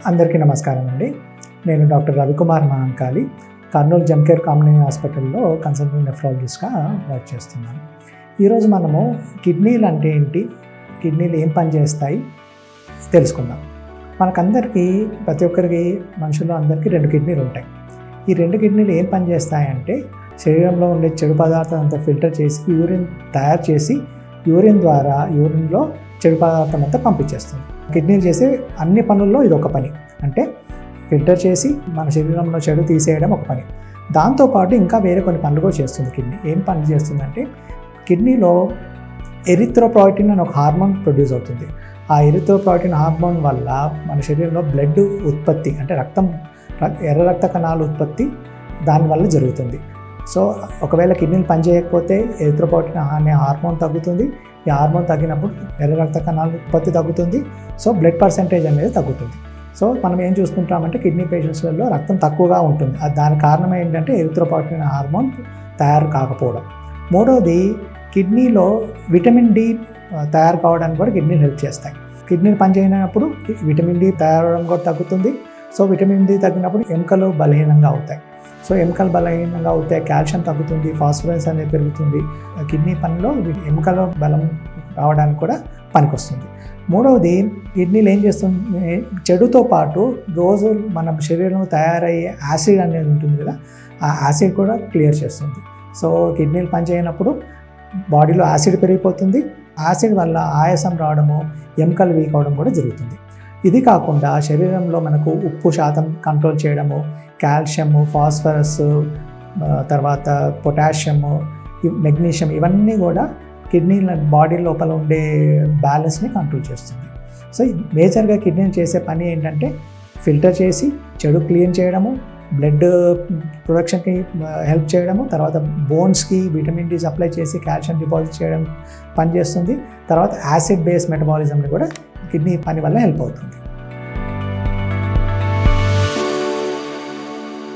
అందరికీ నమస్కారం అండి. నేను డాక్టర్ రవికుమార్ మహంకాళి, కర్నూలు జమ్కేర్ కామినేని హాస్పిటల్లో కన్సల్టెంట్ నెఫ్రాలజిస్ట్గా వర్క్ చేస్తున్నాను. ఈరోజు మనము కిడ్నీలు అంటే ఏంటి, కిడ్నీలు ఏం పని చేస్తాయి తెలుసుకుందాం. మనకందరికీ, ప్రతి ఒక్కరికి, మనుషుల్లో అందరికీ 2 కిడ్నీలు ఉంటాయి. ఈ 2 కిడ్నీలు ఏం పని చేస్తాయంటే శరీరంలో ఉండే చెడు పదార్థం అంతా ఫిల్టర్ చేసి యూరిన్ తయారు చేసి యూరిన్ ద్వారా యూరిన్లో చెడు పదార్థం అంతా పంపించేస్తుంది. కిడ్నీలు చేసే అన్ని పనుల్లో ఇది ఒక పని. అంటే ఫిల్టర్ చేసి మన శరీరంలో చెడు తీసేయడం ఒక పని. దాంతోపాటు ఇంకా వేరే కొన్ని పనులు కూడా చేస్తుంది కిడ్నీ. ఏం పని చేస్తుందంటే కిడ్నీలో ఎరిథ్రోపాయిటిన్ అనే ఒక హార్మోన్ ప్రొడ్యూస్ అవుతుంది. ఆ ఎరిథ్రోపాయిటిన్ హార్మోన్ వల్ల మన శరీరంలో బ్లడ్ ఉత్పత్తి, అంటే ఎర్ర రక్త కణాల ఉత్పత్తి దానివల్ల జరుగుతుంది. సో ఒకవేళ కిడ్నీలు పనిచేయకపోతే ఎరిథ్రోపాయిటిన్ అనే హార్మోన్ తగ్గుతుంది. ఈ హార్మోన్ తగ్గినప్పుడు ఎర్ర రక్త కణాల ఉత్పత్తి తగ్గుతుంది. సో బ్లడ్ పర్సెంటేజ్ అనేది తగ్గుతుంది. సో మనం ఏం చూసుకుంటామంటే కిడ్నీ పేషెంట్స్లలో రక్తం తక్కువగా ఉంటుంది. దానికి కారణం ఏంటంటే ఎరిథ్రోపాయిటిన్ హార్మోన్ తయారు కాకపోవడం. మూడవది, కిడ్నీలో విటమిన్ డి తయారు కావడానికి కూడా కిడ్నీలు హెల్ప్ చేస్తాయి. కిడ్నీలు పనిచేయనప్పుడు విటమిన్ డి తయారవడం కూడా తగ్గుతుంది. సో విటమిన్ డి తగ్గినప్పుడు ఎముకలు బలహీనంగా అవుతాయి. సో ఎముకలు బలహీనంగా అవుతాయి, కాల్షియం తగ్గుతుంది, ఫాస్ఫరస్ అనేది పెరుగుతుంది. కిడ్నీ పనిలో ఎముకల బలం రావడానికి కూడా పనికొస్తుంది. మూడవది, కిడ్నీలు ఏం చేస్తుంది, చెడుతో పాటు రోజు మన శరీరంలో తయారయ్యే యాసిడ్ అనేది ఉంటుంది కదా, ఆ యాసిడ్ కూడా క్లియర్ చేస్తుంది. సో కిడ్నీలు పనిచేయనప్పుడు బాడీలో యాసిడ్ పెరిగిపోతుంది. యాసిడ్ వల్ల ఆయాసం రావడము, ఎముకలు వీక్ అవడం కూడా జరుగుతుంది. ఇది కాకుండా శరీరంలో మనకు ఉప్పు శాతం కంట్రోల్ చేయడము, కాల్షియము, ఫాస్ఫరస్, తర్వాత పొటాషియము, మెగ్నీషియం, ఇవన్నీ కూడా కిడ్నీల బాడీ లోపల ఉండే బ్యాలెన్స్ని కంట్రోల్ చేస్తుంది. సో మేజర్గా కిడ్నీలు చేసే పని ఏంటంటే ఫిల్టర్ చేసి చెడు క్లీన్ చేయడము, బ్లడ్ ప్రొడక్షన్కి హెల్ప్ చేయడము, తర్వాత బోన్స్కి విటమిన్ డి సప్లై చేసి కాల్షియం డిపాజిట్ చేయడం పనిచేస్తుంది. తర్వాత యాసిడ్ బేస్ మెటబాలిజంని కూడా కిడ్నీ పని వల్ల హెల్ప్ అవుతుంది.